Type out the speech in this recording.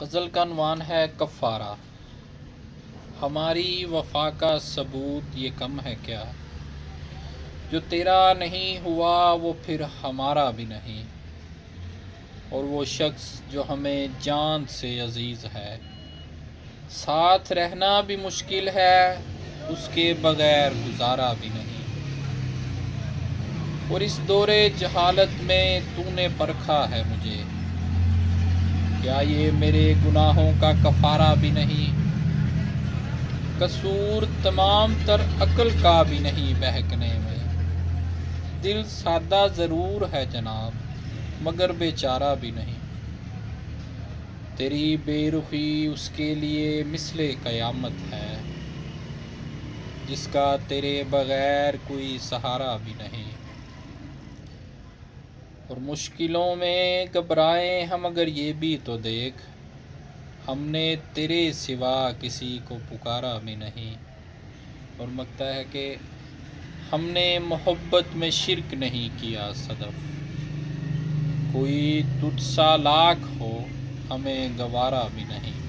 غزل کا عنوان ہے کفارہ۔ ہماری وفا کا ثبوت یہ کم ہے کیا؟ جو تیرا نہیں ہوا وہ پھر ہمارا بھی نہیں، اور وہ شخص جو ہمیں جان سے عزیز ہے، ساتھ رہنا بھی مشکل ہے، اس کے بغیر گزارا بھی نہیں۔ اور اس دور جہالت میں تو نے پرکھا ہے مجھے، کیا یہ میرے گناہوں کا کفارہ بھی نہیں؟ قصور تمام تر عقل کا بھی نہیں بہکنے میں، دل سادہ ضرور ہے جناب مگر بیچارہ بھی نہیں۔ تیری بے رخی اس کے لیے مثل قیامت ہے، جس کا تیرے بغیر کوئی سہارا بھی نہیں۔ اور مشکلوں میں گھبرائیں ہم اگر یہ بھی تو دیکھ، ہم نے تیرے سوا کسی کو پکارا بھی نہیں۔ اور مگتا ہے کہ ہم نے محبت میں شرک نہیں کیا صدف، کوئی تجھ سا لاکھ ہو ہمیں گوارا بھی نہیں۔